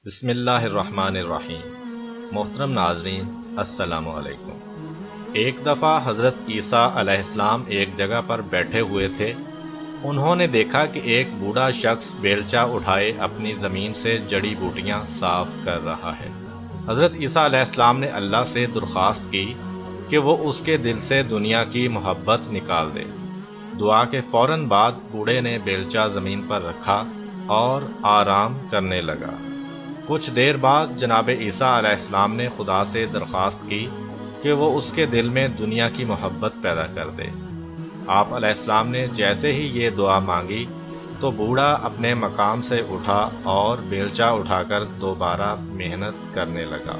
بسم اللہ الرحمن الرحیم۔ محترم ناظرین، السلام علیکم۔ ایک دفعہ حضرت عیسیٰ علیہ السلام ایک جگہ پر بیٹھے ہوئے تھے۔ انہوں نے دیکھا کہ ایک بوڑھا شخص بیلچہ اٹھائے اپنی زمین سے جڑی بوٹیاں صاف کر رہا ہے۔ حضرت عیسیٰ علیہ السلام نے اللہ سے درخواست کی کہ وہ اس کے دل سے دنیا کی محبت نکال دے۔ دعا کے فوراً بعد بوڑھے نے بیلچہ زمین پر رکھا اور آرام کرنے لگا۔ کچھ دیر بعد جناب عیسیٰ علیہ السلام نے خدا سے درخواست کی کہ وہ اس کے دل میں دنیا کی محبت پیدا کر دے۔ آپ علیہ السلام نے جیسے ہی یہ دعا مانگی تو بوڑھا اپنے مقام سے اٹھا اور بیلچہ اٹھا کر دوبارہ محنت کرنے لگا۔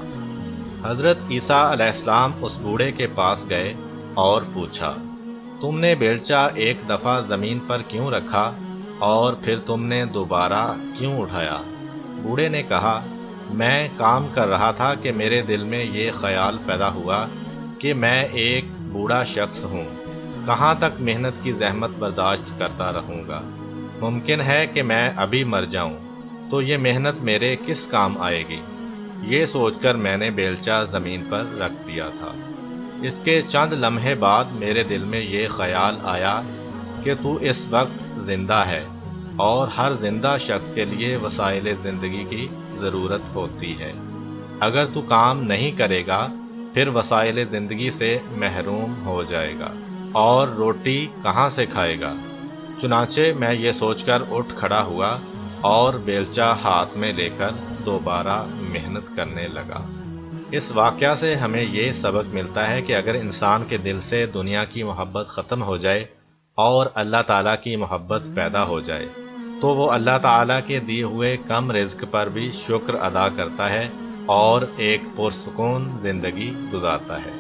حضرت عیسیٰ علیہ السلام اس بوڑھے کے پاس گئے اور پوچھا، تم نے بیلچہ ایک دفعہ زمین پر کیوں رکھا اور پھر تم نے دوبارہ کیوں اٹھایا؟ بوڑھے نے کہا، میں کام کر رہا تھا کہ میرے دل میں یہ خیال پیدا ہوا کہ میں ایک بوڑھا شخص ہوں، کہاں تک محنت کی زحمت برداشت کرتا رہوں گا؟ ممکن ہے کہ میں ابھی مر جاؤں، تو یہ محنت میرے کس کام آئے گی؟ یہ سوچ کر میں نے بیلچہ زمین پر رکھ دیا تھا۔ اس کے چند لمحے بعد میرے دل میں یہ خیال آیا کہ تو اس وقت زندہ ہے اور ہر زندہ شخص کے لیے وسائل زندگی کی ضرورت ہوتی ہے۔ اگر تو کام نہیں کرے گا پھر وسائل زندگی سے محروم ہو جائے گا اور روٹی کہاں سے کھائے گا؟ چنانچہ میں یہ سوچ کر اٹھ کھڑا ہوا اور بیلچہ ہاتھ میں لے کر دوبارہ محنت کرنے لگا۔ اس واقعہ سے ہمیں یہ سبق ملتا ہے کہ اگر انسان کے دل سے دنیا کی محبت ختم ہو جائے اور اللہ تعالیٰ کی محبت پیدا ہو جائے تو وہ اللہ تعالیٰ کے دیے ہوئے کم رزق پر بھی شکر ادا کرتا ہے اور ایک پرسکون زندگی گزارتا ہے۔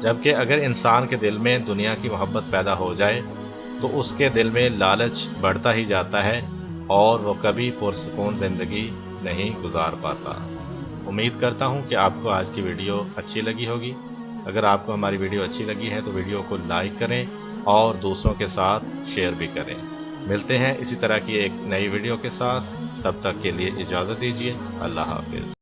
جبکہ اگر انسان کے دل میں دنیا کی محبت پیدا ہو جائے تو اس کے دل میں لالچ بڑھتا ہی جاتا ہے اور وہ کبھی پرسکون زندگی نہیں گزار پاتا۔ امید کرتا ہوں کہ آپ کو آج کی ویڈیو اچھی لگی ہوگی۔ اگر آپ کو ہماری ویڈیو اچھی لگی ہے تو ویڈیو کو لائک کریں اور دوسروں کے ساتھ شیئر بھی کریں۔ ملتے ہیں اسی طرح کی ایک نئی ویڈیو کے ساتھ، تب تک کے لیے اجازت دیجیے۔ اللہ حافظ۔